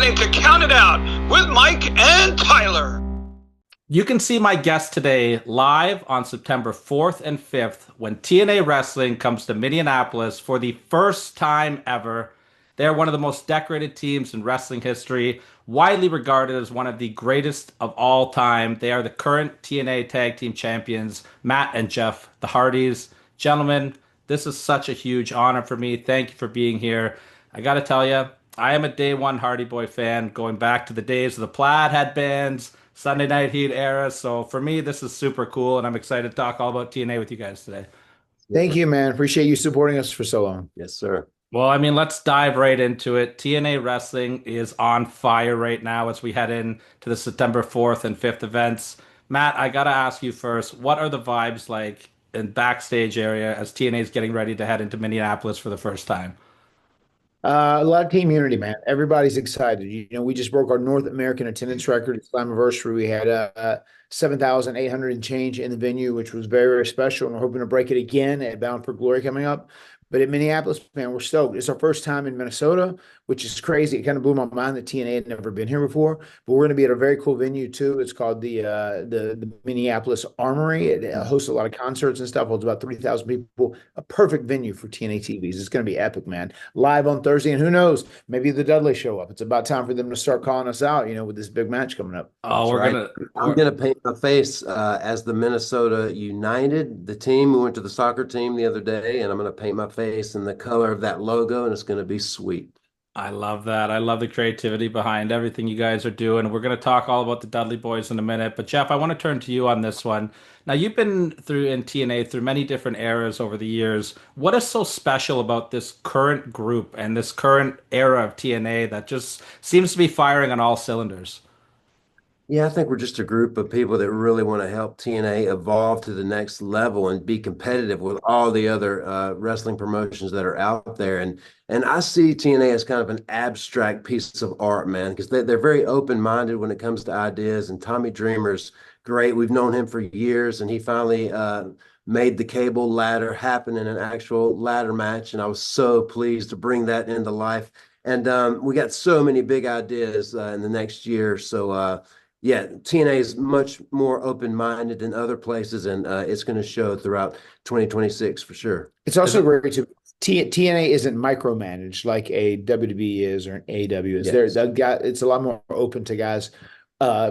listening to Count It Out with Mike and Tyler. You can see my guest today live on September 4th and 5th when TNA Wrestling comes to Minneapolis for the first time ever. They're one of the most decorated teams in wrestling history, widely regarded as one of the greatest of all time. They are the current TNA Tag Team Champions, Matt and Jeff, the Hardys. Gentlemen, this is such a huge honor for me. Thank you for being here. I got to tell you, I am a day one Hardy Boy fan, going back to the days of the plaid headbands, Sunday Night Heat era. So for me, this is super cool, and I'm excited to talk all about TNA with you guys today. Thank you, man. Appreciate you supporting us for so long. Yes, sir. Well, I mean, let's dive right into it. TNA Wrestling is on fire right now as we head in to the September 4th and 5th events. Matt, I got to ask you first, what are the vibes like in backstage area as TNA is getting ready to head into Minneapolis for the first time? A lot of team unity, man. Everybody's excited. We just broke our North American attendance record. It's Slammiversary. We had 7,800 and change in the venue, which was very, very special. And we're hoping to break it again at Bound for Glory coming up. But at Minneapolis, man, we're stoked. It's our first time in Minnesota, which is crazy. It kind of blew my mind that TNA had never been here before. But we're going to be at a very cool venue too. It's called the Minneapolis Armory. It hosts a lot of concerts and stuff. Holds about 3,000 people. A perfect venue for TNA TVs. It's going to be epic, man. Live on Thursday, and who knows? Maybe the Dudley show up. It's about time for them to start calling us out. With this big match coming up. Oh, I'm gonna paint my face as the Minnesota United, the team. We went to the soccer team the other day, and I'm gonna paint my face in the color of that logo, and it's gonna be sweet. I love that. I love the creativity behind everything you guys are doing. We're going to talk all about the Dudley Boyz in a minute. But Jeff, I want to turn to you on this one. Now, you've been through in TNA through many different eras over the years. What is so special about this current group and this current era of TNA that just seems to be firing on all cylinders? Yeah, I think we're just a group of people that really want to help TNA evolve to the next level and be competitive with all the other wrestling promotions that are out there. And I see TNA as kind of an abstract piece of art, man, because they're very open-minded when it comes to ideas. And Tommy Dreamer's great. We've known him for years, and he finally made the cable ladder happen in an actual ladder match. And I was so pleased to bring that into life. And we got so many big ideas in the next year. So, yeah, TNA is much more open-minded than other places, and it's going to show throughout 2026 for sure. It's also great to TNA isn't micromanaged like a WWE is or an AEW is. Yes. It's a lot more open to guys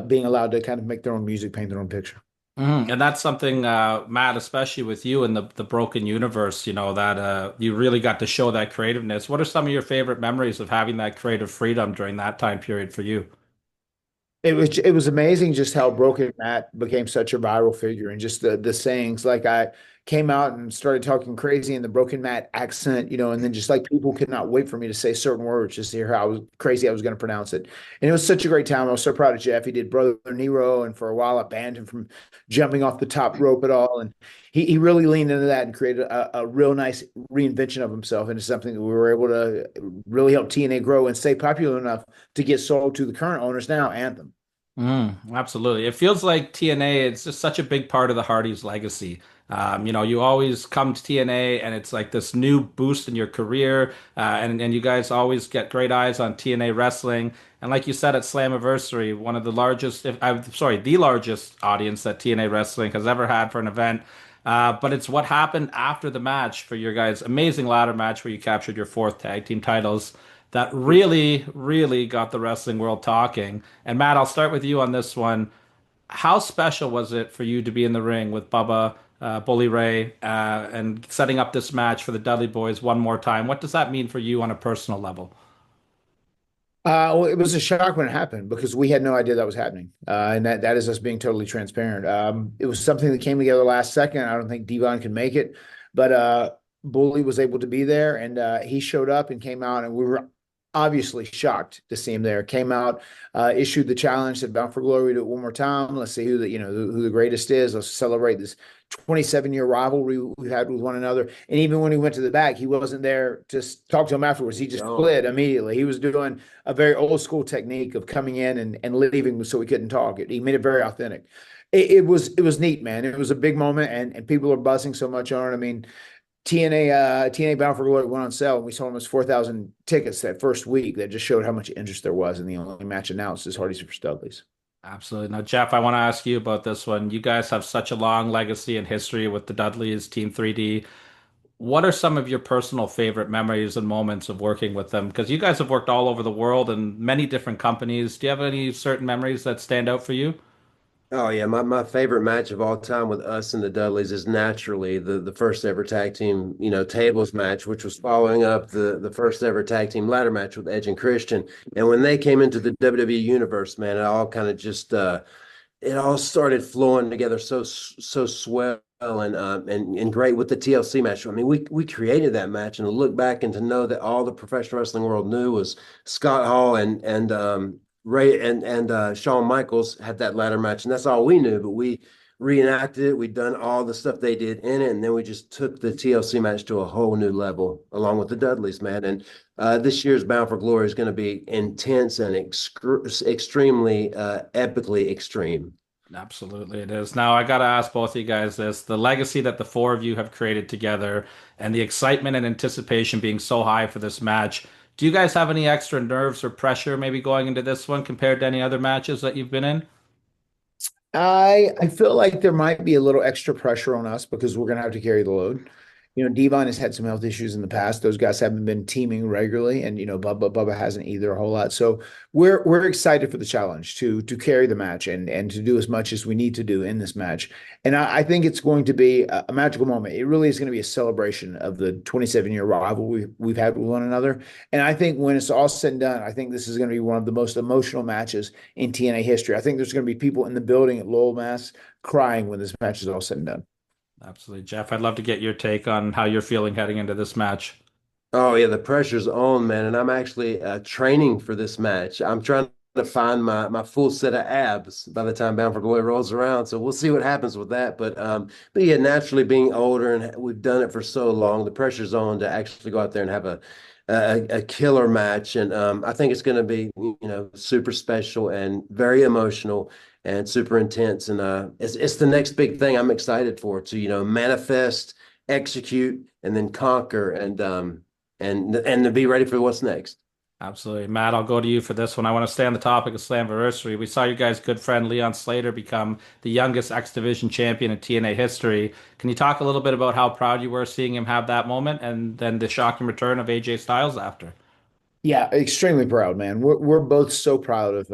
being allowed to kind of make their own music, paint their own picture. And that's something, Matt, especially with you in the Broken Universe, that you really got to show that creativeness. What are some of your favorite memories of having that creative freedom during that time period for you? It was amazing just how Broken Matt became such a viral figure, and just the sayings. Like, I came out and started talking crazy in the Broken Matt accent, and then just like people could not wait for me to say certain words just to hear how crazy I was going to pronounce it. And it was such a great time. I was so proud of Jeff. He did Brother Nero, and for a while I banned him from jumping off the top rope at all. And he really leaned into that and created a real nice reinvention of himself into something that we were able to really help TNA grow and stay popular enough to get sold to the current owners now, Anthem. Absolutely. It feels like TNA, it's just such a big part of the Hardys' legacy. You always come to TNA and it's like this new boost in your career. And you guys always get great eyes on TNA wrestling. And like you said at Slammiversary, one of the largest, the largest audience that TNA wrestling has ever had for an event. But it's what happened after the match for your guys' amazing ladder match where you captured your fourth tag team titles that really, really got the wrestling world talking. And Matt, I'll start with you on this one. How special was it for you to be in the ring with Bubba, Bully Ray, and setting up this match for the Dudley Boyz one more time? What does that mean for you on a personal level? Well, it was a shock when it happened because we had no idea that was happening. And that is us being totally transparent. It was something that came together last second. I don't think Devon could make it, but Bully was able to be there, and he showed up and came out, and we were obviously shocked to see him there. Came out, issued the challenge, said Bound for Glory, do it one more time. Let's see who the greatest is. Let's celebrate this 27-year rivalry we've had with one another. And even when he went to the back, he wasn't there to talk to him afterwards. He just fled immediately. He was doing a very old school technique of coming in and leaving so he couldn't talk. He made it very authentic. It was neat, man. It was a big moment, and people are buzzing so much on it. I mean, TNA Bound for Glory went on sale, and we sold almost 4,000 tickets that first week. That just showed how much interest there was, and the only match announced is Hardy's versus Dudley's. Absolutely. Now, Jeff, I want to ask you about this one. You guys have such a long legacy and history with the Dudleys, Team 3D. What are some of your personal favorite memories and moments of working with them? Because you guys have worked all over the world and many different companies. Do you have any certain memories that stand out for you? Oh yeah, my favorite match of all time with us and the Dudleys is naturally the first ever tag team, tables match, which was following up the first ever tag team ladder match with Edge and Christian. And when they came into the WWE universe, man, it all kind of just it all started flowing together so swell and great with the TLC match. I mean, we created that match, and to look back and to know that all the professional wrestling world knew was Scott Hall and Ray and Shawn Michaels had that ladder match, and that's all we knew. But we reenacted it. We'd done all the stuff they did in it, and then we just took the TLC match to a whole new level, along with the Dudleys, man. And this year's Bound for Glory is going to be intense and extremely epically extreme. Absolutely, it is. Now, I got to ask both of you guys this. The legacy that the four of you have created together and the excitement and anticipation being so high for this match, do you guys have any extra nerves or pressure maybe going into this one compared to any other matches that you've been in? I feel like there might be a little extra pressure on us because we're going to have to carry the load. Devon has had some health issues in the past. Those guys haven't been teaming regularly, and Bubba hasn't either a whole lot. So we're excited for the challenge to carry the match and to do as much as we need to do in this match. And I think it's going to be a magical moment. It really is going to be a celebration of the 27-year rivalry we've had with one another. And I think when it's all said and done, I think this is going to be one of the most emotional matches in TNA history. I think there's going to be people in the building at Lowell, Mass, crying when this match is all said and done. Absolutely. Jeff, I'd love to get your take on how you're feeling heading into this match. Oh yeah, the pressure's on, man, and I'm actually training for this match. I'm trying to find my full set of abs by the time Bound for Glory rolls around. So we'll see what happens with that. But yeah, naturally being older and we've done it for so long, the pressure's on to actually go out there and have a killer match. And I think it's going to be super special and very emotional and super intense. And it's the next big thing I'm excited for to manifest, execute, and then conquer and to be ready for what's next. Absolutely. Matt, I'll go to you for this one. I want to stay on the topic of Slammiversary. We saw your guys' good friend Leon Slater become the youngest X Division champion in TNA history. Can you talk a little bit about how proud you were seeing him have that moment and then the shocking return of AJ Styles after? Yeah, extremely proud, man. We're both so proud of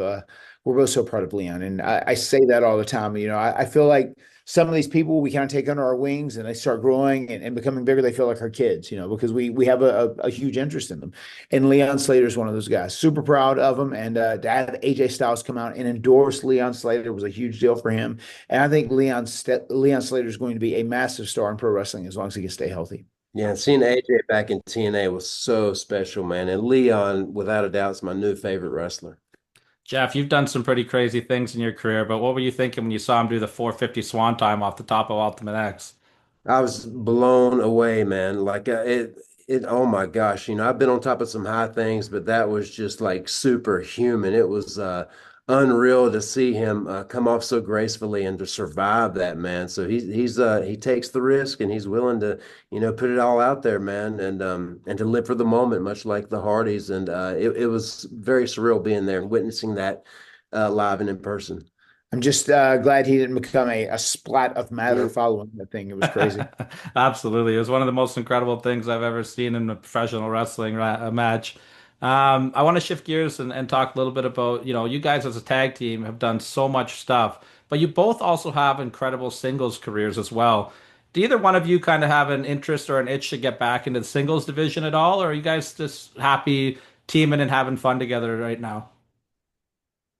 Leon, and I say that all the time. I feel like some of these people we kind of take under our wings, and they start growing and becoming bigger. They feel like our kids, because we have a huge interest in them. And Leon Slater is one of those guys. Super proud of him, and to have AJ Styles come out and endorse Leon Slater was a huge deal for him. And I think Leon Slater is going to be a massive star in pro wrestling as long as he can stay healthy. Yeah, seeing AJ back in TNA was so special, man. And Leon, without a doubt, is my new favorite wrestler. Jeff, you've done some pretty crazy things in your career, but what were you thinking when you saw him do the 450 Swan Time off the top of Ultimate X? I was blown away, man. Like oh my gosh, I've been on top of some high things, but that was just like superhuman. It was unreal to see him come off so gracefully and to survive that, man. So he takes the risk and he's willing to, put it all out there, man, and to live for the moment, much like the Hardys. And it was very surreal being there and witnessing that live and in person. I'm just glad he didn't become a splat of matter following that thing. It was crazy. Absolutely. It was one of the most incredible things I've ever seen in a professional wrestling match. I want to shift gears and talk a little bit about, you guys as a tag team have done so much stuff, but you both also have incredible singles careers as well. Do either one of you kind of have an interest or an itch to get back into the singles division at all, or are you guys just happy teaming and having fun together right now?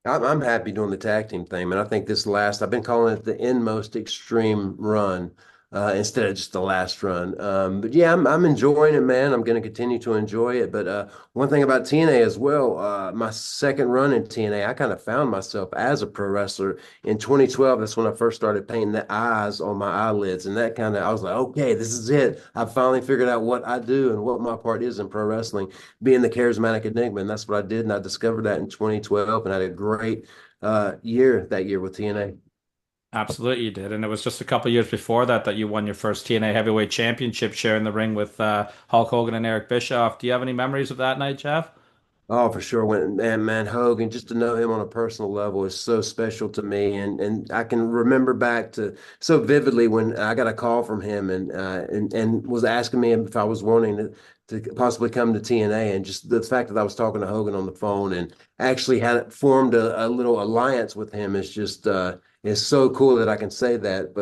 I'm happy doing the tag team thing, man. I think I've been calling it the inmost extreme run instead of just the last run. But yeah, I'm enjoying it, man. I'm going to continue to enjoy it. But one thing about TNA as well, my second run in TNA, I kind of found myself as a pro wrestler in 2012. That's when I first started painting the eyes on my eyelids. And I was like, okay, this is it. I finally figured out what I do and what my part is in pro wrestling, being the charismatic enigma. And that's what I did. And I discovered that in 2012 and I had a great year that year with TNA. Absolutely, you did. And it was just a couple years before that that you won your first TNA Heavyweight Championship, sharing the ring with Hulk Hogan and Eric Bischoff. Do you have any memories of that night, Jeff? Oh, for sure. When man Hogan, just to know him on a personal level is so special to me, and I can remember back to so vividly when I got a call from him and was asking me if I was wanting to possibly come to TNA, and just the fact that I was talking to Hogan on the phone and actually had formed a little alliance with him is just is so cool that I can say that.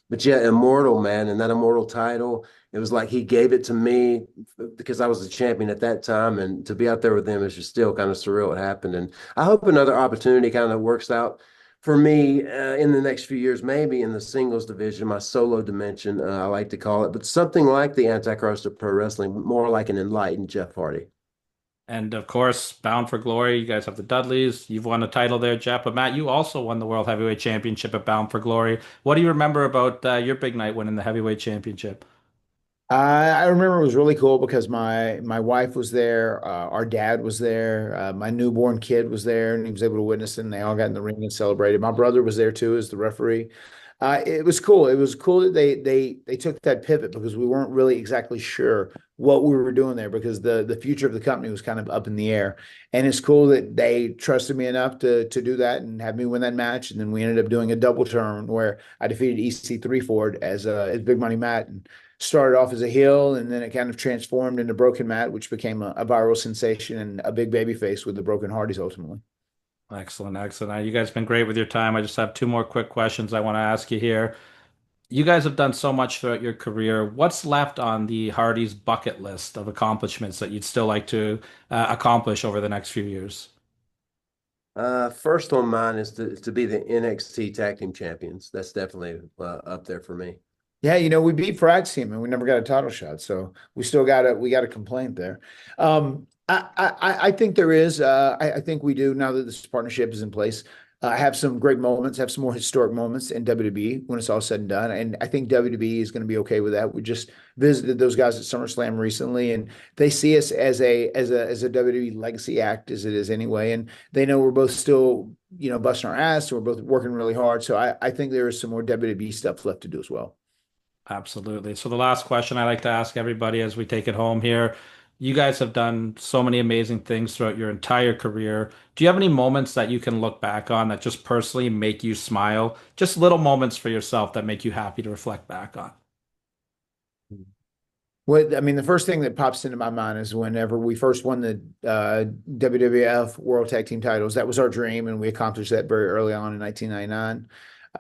But yeah, Immortal, man, and that Immortal title. It was like he gave it to me because I was the champion at that time, and to be out there with him is just still kind of surreal. It happened, and I hope another opportunity kind of works out for me in the next few years, maybe in the singles division, my solo dimension, I like to call it, but something like the Antichrist of Pro Wrestling, more like an enlightened Jeff Hardy. And of course, Bound for Glory, you guys have the Dudleys. You've won a title there, Jeff. But Matt, you also won the World Heavyweight Championship at Bound for Glory. What do you remember about your big night winning the Heavyweight Championship? I remember it was really cool because my wife was there, our dad was there, my newborn kid was there, and he was able to witness it. And they all got in the ring and celebrated. My brother was there too as the referee. It was cool. It was cool that they took that pivot because we weren't really exactly sure what we were doing there because the future of the company was kind of up in the air. And it's cool that they trusted me enough to do that and have me win that match. And then we ended up doing a double turn where I defeated EC3 Ford as Big Money Matt and started off as a heel, and then it kind of transformed into Broken Matt, which became a viral sensation and a big baby face with the Broken Hardys ultimately. Excellent, excellent. You guys have been great with your time. I just have two more quick questions I want to ask you here. You guys have done so much throughout your career. What's left on the Hardys bucket list of accomplishments that you'd still like to accomplish over the next few years? First on mine is to be the NXT Tag Team Champions. That's definitely up there for me. Yeah, we beat Frags team and we never got a title shot, so we got a complaint there. I think there is. I think we do now that this partnership is in place. Have some great moments, have some more historic moments in WWE when it's all said and done. And I think WWE is going to be okay with that. We just visited those guys at SummerSlam recently, and they see us as a WWE legacy act as it is anyway. And they know we're both still, busting our ass. So we're both working really hard. So I think there is some more WWE stuff left to do as well. Absolutely. So the last question I like to ask everybody as we take it home here, you guys have done so many amazing things throughout your entire career. Do you have any moments that you can look back on that just personally make you smile? Just little moments for yourself that make you happy to reflect back on. What I mean, the first thing that pops into my mind is whenever we first won the WWF World Tag Team titles. That was our dream, and we accomplished that very early on in 1999.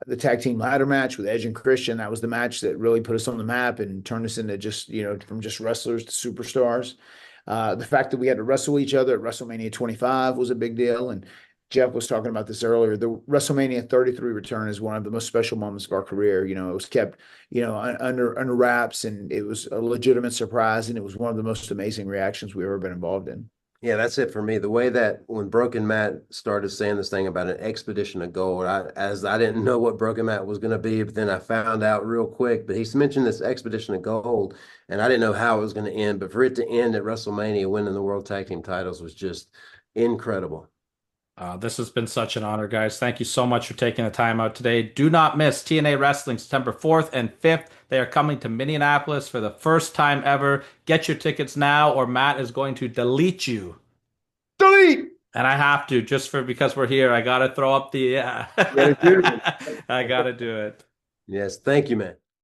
The tag team ladder match with Edge and Christian, that was the match that really put us on the map and turned us into just, from just wrestlers to superstars. The fact that we had to wrestle each other at WrestleMania 25 was a big deal. And Jeff was talking about this earlier. The WrestleMania 33 return is one of the most special moments of our career. It was kept, under wraps, and it was a legitimate surprise, and it was one of the most amazing reactions we've ever been involved in. Yeah, that's it for me. The way that when Broken Matt started saying this thing about an expedition of gold, as I didn't know what Broken Matt was going to be, but then I found out real quick. But he's mentioned this expedition of gold, and I didn't know how it was going to end. But for it to end at WrestleMania, winning the World Tag Team titles was just incredible. This has been such an honor, guys. Thank you so much for taking the time out today. Do not miss TNA Wrestling September 4th and 5th. They are coming to Minneapolis for the first time ever. Get your tickets now, or Matt is going to delete you. Delete! And I have to, just for because we're here. I gotta throw up the You gotta do it. I gotta do it. Yes, thank you, man.